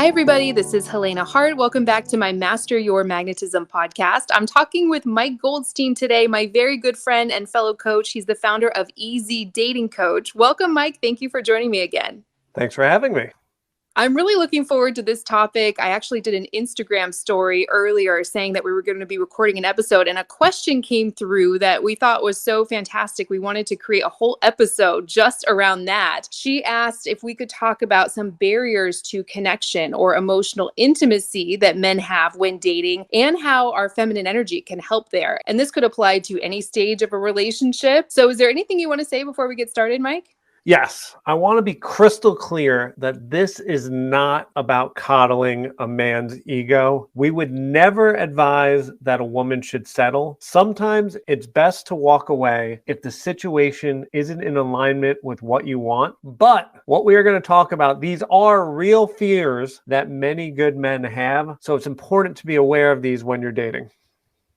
Hi, everybody. This is Helena Hart. Welcome back to my Master Your Magnetism podcast. I'm talking with Mike Goldstein today, my very good friend and fellow coach. He's the founder of Easy Dating Coach. Welcome, Mike. Thank you for joining me again. Thanks for having me. I'm really looking forward to this topic. I actually did an Instagram story earlier saying that we were going to be recording an episode, and a question came through that we thought was so fantastic. We wanted to create a whole episode just around that. She asked if we could talk about some barriers to connection or emotional intimacy that men have when dating and how our feminine energy can help there. And this could apply to any stage of a relationship. So is there anything you want to say before we get started, Mike? Yes, I want to be crystal clear that this is not about coddling a man's ego. We would never advise that a woman should settle. Sometimes it's best to walk away if the situation isn't in alignment with what you want. But what we are going to talk about, these are real fears that many good men have. So it's important to be aware of these when you're dating.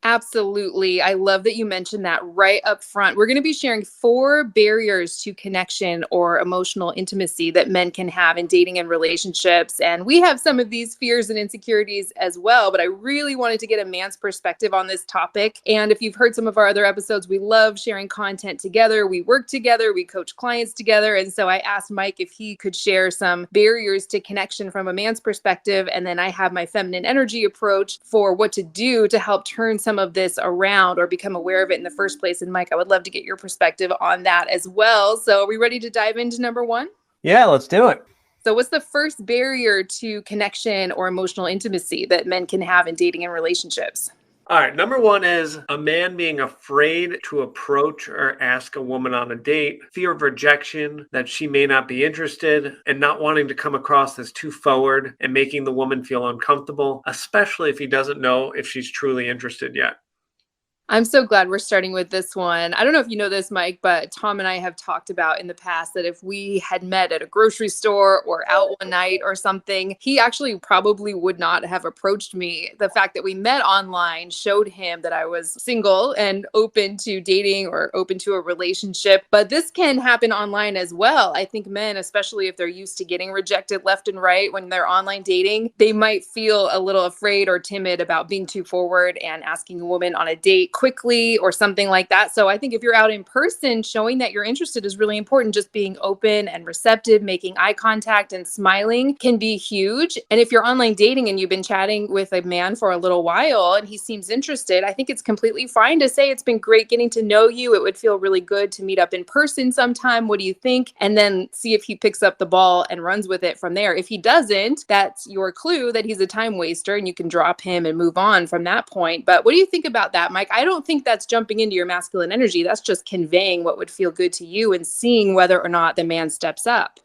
Absolutely. I love that you mentioned that right up front. We're going to be sharing 4 barriers to connection or emotional intimacy that men can have in dating and relationships. And we have some of these fears and insecurities as well, but I really wanted to get a man's perspective on this topic. And if you've heard some of our other episodes, we love sharing content together. We work together, we coach clients together. And so I asked Mike if he could share some barriers to connection from a man's perspective. And then I have my feminine energy approach for what to do to help turn some of this around or become aware of it in the first place. And Mike, I would love to get your perspective on that as well. So are we ready to dive into number 1? Yeah, let's do it. So what's the first barrier to connection or emotional intimacy that men can have in dating and relationships? All right, number 1 is a man being afraid to approach or ask a woman on a date, fear of rejection, that she may not be interested, and not wanting to come across as too forward and making the woman feel uncomfortable, especially if he doesn't know if she's truly interested yet. I'm so glad we're starting with this one. I don't know if you know this, Mike, but Tom and I have talked about in the past that if we had met at a grocery store or out one night or something, he actually probably would not have approached me. The fact that we met online showed him that I was single and open to dating or open to a relationship. But this can happen online as well. I think men, especially if they're used to getting rejected left and right when they're online dating, they might feel a little afraid or timid about being too forward and asking a woman on a date quickly or something like that. So I think if you're out in person, showing that you're interested is really important. Just being open and receptive, making eye contact and smiling can be huge. And if you're online dating and you've been chatting with a man for a little while and he seems interested, I think it's completely fine to say, it's been great getting to know you. It would feel really good to meet up in person sometime. What do you think? And then see if he picks up the ball and runs with it from there. If he doesn't, that's your clue that he's a time waster and you can drop him and move on from that point. But what do you think about that, Mike? I don't think that's jumping into your masculine energy. That's just conveying what would feel good to you and seeing whether or not the man steps up.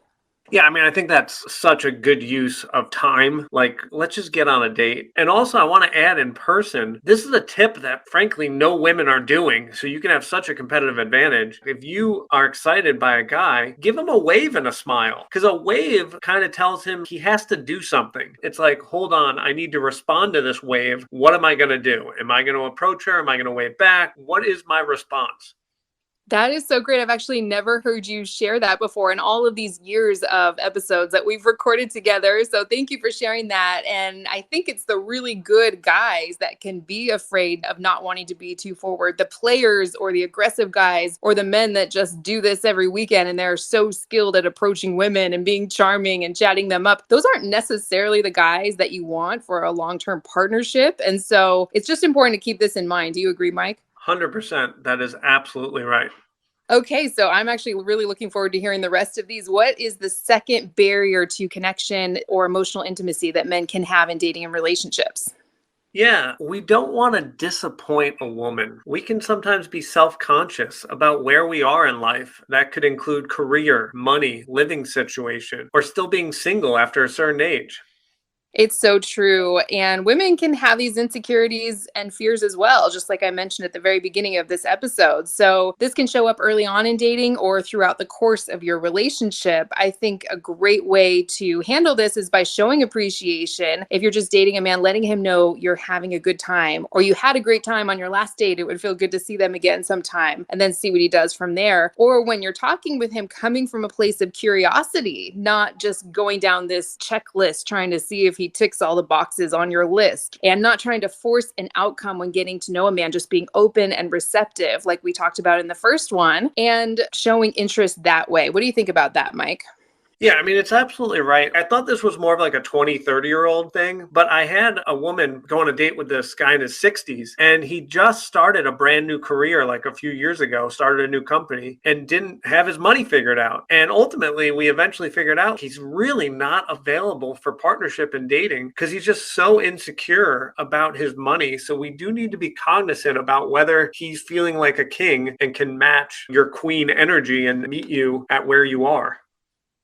Yeah, I mean, I think that's such a good use of time. Like, let's just get on a date. And also, I want to add in person, this is a tip that, frankly, no women are doing. So you can have such a competitive advantage. If you are excited by a guy, give him a wave and a smile. Because a wave kind of tells him he has to do something. It's like, hold on, I need to respond to this wave. What am I going to do? Am I going to approach her? Am I going to wave back? What is my response? That is so great. I've actually never heard you share that before in all of these years of episodes that we've recorded together. So thank you for sharing that. And I think it's the really good guys that can be afraid of not wanting to be too forward. The players or the aggressive guys or the men that just do this every weekend and they're so skilled at approaching women and being charming and chatting them up. Those aren't necessarily the guys that you want for a long-term partnership. And so it's just important to keep this in mind. Do you agree, Mike? 100%. That is absolutely right. Okay, so I'm actually really looking forward to hearing the rest of these. What is the second barrier to connection or emotional intimacy that men can have in dating and relationships? Yeah, we don't want to disappoint a woman. We can sometimes be self-conscious about where we are in life. That could include career, money, living situation, or still being single after a certain age. It's so true. And women can have these insecurities and fears as well, just like I mentioned at the very beginning of this episode. So, this can show up early on in dating or throughout the course of your relationship. I think a great way to handle this is by showing appreciation. If you're just dating a man, letting him know you're having a good time or you had a great time on your last date, it would feel good to see them again sometime and then see what he does from there. Or when you're talking with him, coming from a place of curiosity, not just going down this checklist trying to see if he ticks all the boxes on your list, and not trying to force an outcome when getting to know a man, just being open and receptive, like we talked about in the first one, and showing interest that way. What do you think about that, Mike? Yeah, I mean, it's absolutely right. I thought this was more of like a 20, 30-year-old thing, but I had a woman go on a date with this guy in his 60s, and he just started a brand new career like a few years ago, started a new company, and didn't have his money figured out. And ultimately, we eventually figured out he's really not available for partnership and dating because he's just so insecure about his money. So we do need to be cognizant about whether he's feeling like a king and can match your queen energy and meet you at where you are.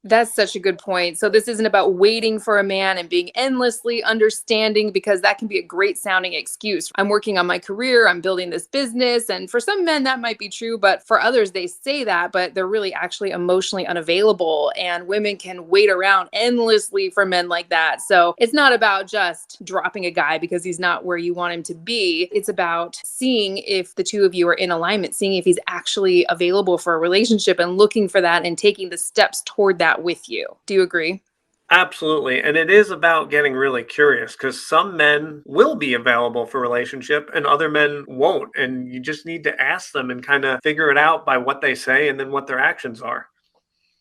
That's such a good point. So this isn't about waiting for a man and being endlessly understanding, because that can be a great sounding excuse. I'm working on my career, I'm building this business. And for some men, that might be true. But for others, they say that, but they're really actually emotionally unavailable. And women can wait around endlessly for men like that. So it's not about just dropping a guy because he's not where you want him to be. It's about seeing if the two of you are in alignment, seeing if he's actually available for a relationship and looking for that and taking the steps toward that with you. Do you agree? Absolutely. And it is about getting really curious because some men will be available for relationship and other men won't. And you just need to ask them and kind of figure it out by what they say and then what their actions are.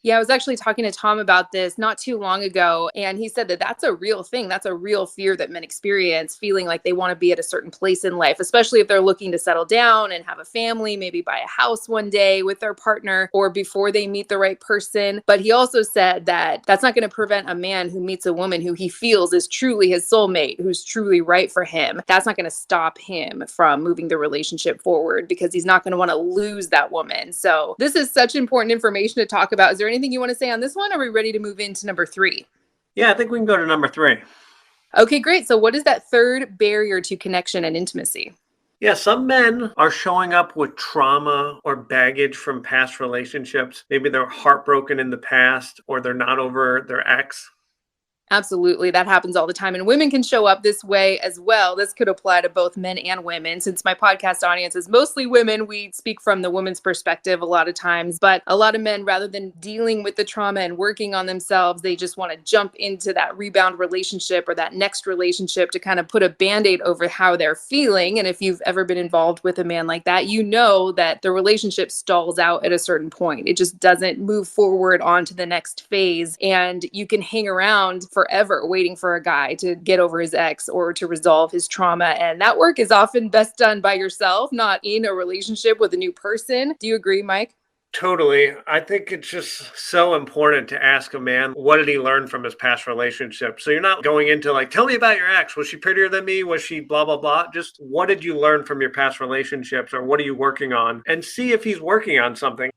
Yeah, I was actually talking to Tom about this not too long ago, and he said that that's a real thing. That's a real fear that men experience, feeling like they want to be at a certain place in life, especially if they're looking to settle down and have a family, maybe buy a house one day with their partner or before they meet the right person. But he also said that that's not going to prevent a man who meets a woman who he feels is truly his soulmate, who's truly right for him. That's not going to stop him from moving the relationship forward because he's not going to want to lose that woman. So, this is such important information to talk about. Is there anything you want to say on this one? Are we ready to move into number 3? Yeah, I think we can go to number 3. Okay, great. So, what is that third barrier to connection and intimacy? Yeah, some men are showing up with trauma or baggage from past relationships. Maybe they're heartbroken in the past or they're not over their ex. Absolutely. That happens all the time. And women can show up this way as well. This could apply to both men and women. Since my podcast audience is mostly women, we speak from the woman's perspective a lot of times. But a lot of men, rather than dealing with the trauma and working on themselves, they just want to jump into that rebound relationship or that next relationship to kind of put a band aid over how they're feeling. And if you've ever been involved with a man like that, you know that the relationship stalls out at a certain point. It just doesn't move forward onto the next phase. And you can hang around forever waiting for a guy to get over his ex or to resolve his trauma. And that work is often best done by yourself, not in a relationship with a new person. Do you agree, Mike? Totally. I think it's just so important to ask a man, what did he learn from his past relationship? So you're not going into like, tell me about your ex. Was she prettier than me? Was she blah, blah, blah? Just what did you learn from your past relationships or what are you working on? And see if he's working on something.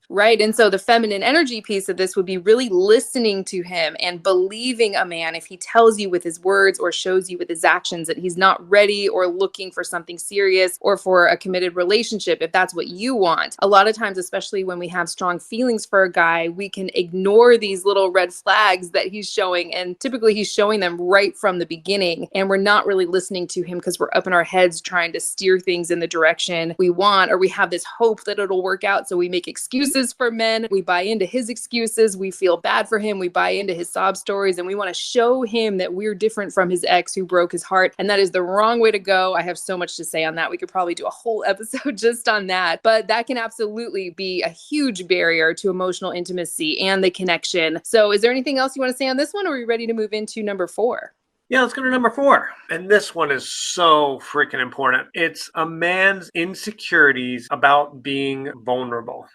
Right. And so the feminine energy piece of this would be really listening to him and believing a man if he tells you with his words or shows you with his actions that he's not ready or looking for something serious or for a committed relationship, if that's what you want. A lot of times, especially when we have strong feelings for a guy, we can ignore these little red flags that he's showing. And typically he's showing them right from the beginning. And we're not really listening to him because we're up in our heads trying to steer things in the direction we want, or we have this hope that it'll work out. So we make excuses for men. We buy into his excuses. We feel bad for him. We buy into his sob stories, and we want to show him that we're different from his ex who broke his heart. And that is the wrong way to go. I have so much to say on that. We could probably do a whole episode just on that. But that can absolutely be a huge barrier to emotional intimacy and the connection. So, is there anything else you want to say on this one? Or are we ready to move into number 4? Yeah, let's go to number 4. And this one is so freaking important. It's a man's insecurities about being vulnerable.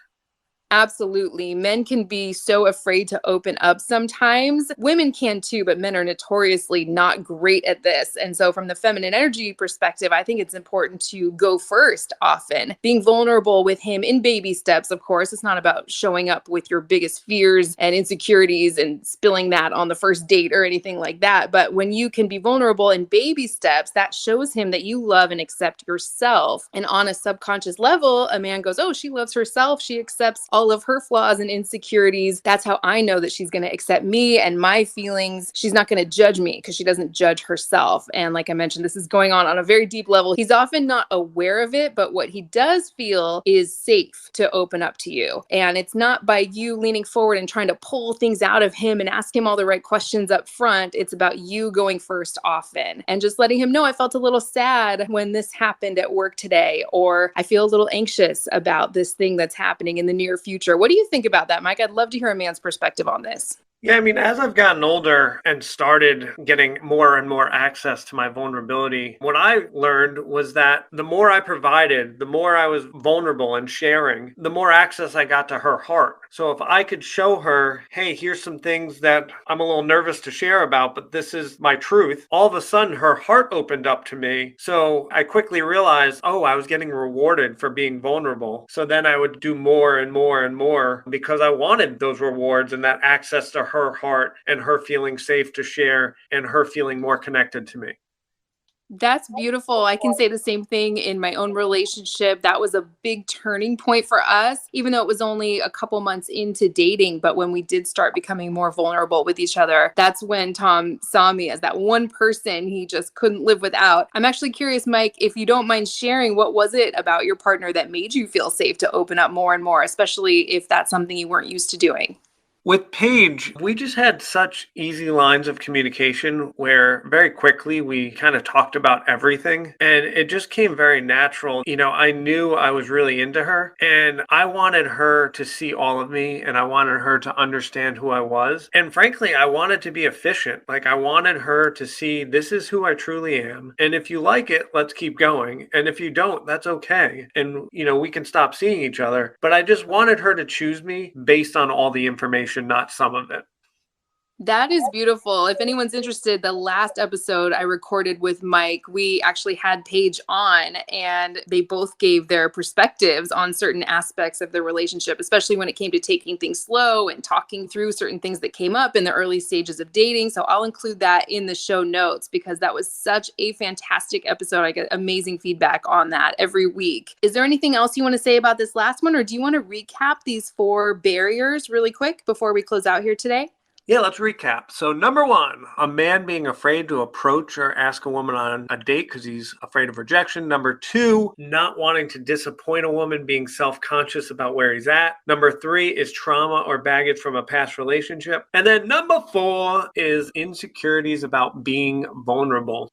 Absolutely. Men can be so afraid to open up sometimes. Women can too, but men are notoriously not great at this. And so, from the feminine energy perspective, I think it's important to go first often. Being vulnerable with him in baby steps, of course. It's not about showing up with your biggest fears and insecurities and spilling that on the first date or anything like that. But when you can be vulnerable in baby steps, that shows him that you love and accept yourself. And on a subconscious level, a man goes, oh, she loves herself. She accepts all of her flaws and insecurities. That's how I know that she's going to accept me and my feelings. She's not going to judge me because she doesn't judge herself. And like I mentioned, this is going on a very deep level. He's often not aware of it, but what he does feel is safe to open up to you. And it's not by you leaning forward and trying to pull things out of him and ask him all the right questions up front. It's about you going first often and just letting him know, I felt a little sad when this happened at work today, or I feel a little anxious about this thing that's happening in the near future. What do you think about that, Mike? I'd love to hear a man's perspective on this. Yeah, I mean, as I've gotten older and started getting more and more access to my vulnerability, what I learned was that the more I provided, the more I was vulnerable and sharing, the more access I got to her heart. So if I could show her, hey, here's some things that I'm a little nervous to share about, but this is my truth, all of a sudden her heart opened up to me. So I quickly realized, oh, I was getting rewarded for being vulnerable. So then I would do more and more and more because I wanted those rewards and that access to her heart and her feeling safe to share and her feeling more connected to me. That's beautiful. I can say the same thing in my own relationship. That was a big turning point for us, even though it was only a couple months into dating. But when we did start becoming more vulnerable with each other, that's when Tom saw me as that one person he just couldn't live without. I'm actually curious, Mike, if you don't mind sharing, what was it about your partner that made you feel safe to open up more and more, especially if that's something you weren't used to doing? With Paige, we just had such easy lines of communication where very quickly we kind of talked about everything and it just came very natural. You know, I knew I was really into her and I wanted her to see all of me and I wanted her to understand who I was. And frankly, I wanted to be efficient. Like I wanted her to see this is who I truly am. And if you like it, let's keep going. And if you don't, that's okay. And, you know, we can stop seeing each other. But I just wanted her to choose me based on all the information, not some of it. That is beautiful. If anyone's interested, the last episode I recorded with Mike, we actually had Paige on and they both gave their perspectives on certain aspects of the relationship, especially when it came to taking things slow and talking through certain things that came up in the early stages of dating. So I'll include that in the show notes because that was such a fantastic episode. I get amazing feedback on that every week. Is there anything else you want to say about this last one, or do you want to recap these 4 barriers really quick before we close out here today? Yeah, let's recap. So, number one, a man being afraid to approach or ask a woman on a date because he's afraid of rejection. Number two, not wanting to disappoint a woman, being self conscious about where he's at. Number three is trauma or baggage from a past relationship. And then number four is insecurities about being vulnerable.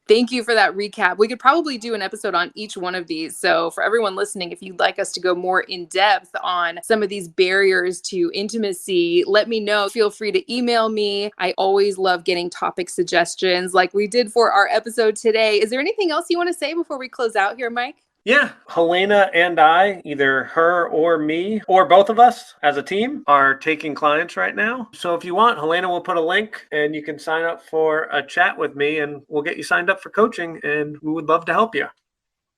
Thank you for that recap. We could probably do an episode on each one of these. So, for everyone listening, if you'd like us to go more in depth on some of these barriers to intimacy, let me know. Feel free to email me. I always love getting topic suggestions like we did for our episode today. Is there anything else you want to say before we close out here, Mike? Yeah, Helena and I, either her or me, or both of us as a team, are taking clients right now. So if you want, Helena will put a link and you can sign up for a chat with me and we'll get you signed up for coaching and we would love to help you.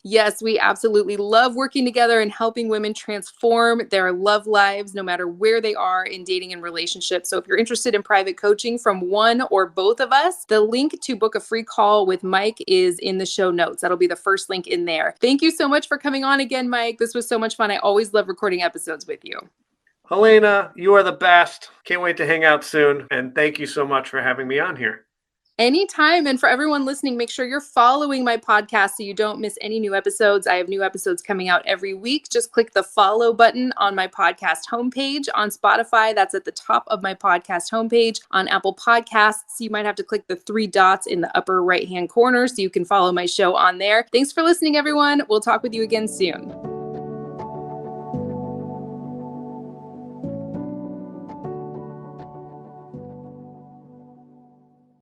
Yes, we absolutely love working together and helping women transform their love lives, no matter where they are in dating and relationships. So if you're interested in private coaching from one or both of us, the link to book a free call with Mike is in the show notes. That'll be the first link in there. Thank you so much for coming on again, Mike. This was so much fun. I always love recording episodes with you. Helena, you are the best. Can't wait to hang out soon. And thank you so much for having me on here. Anytime. And for everyone listening, make sure you're following my podcast so you don't miss any new episodes. I have new episodes coming out every week. Just click the follow button on my podcast homepage. On Spotify, that's at the top of my podcast homepage. On Apple Podcasts, you might have to click the 3 dots in the upper right-hand corner so you can follow my show on there. Thanks for listening, everyone. We'll talk with you again soon.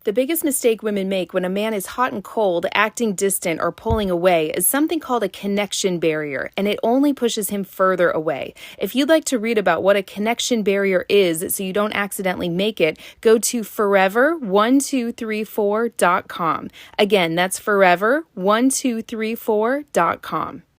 The biggest mistake women make when a man is hot and cold, acting distant, or pulling away is something called a connection barrier, and it only pushes him further away. If you'd like to read about what a connection barrier is so you don't accidentally make it, go to forever1234.com. Again, that's forever1234.com.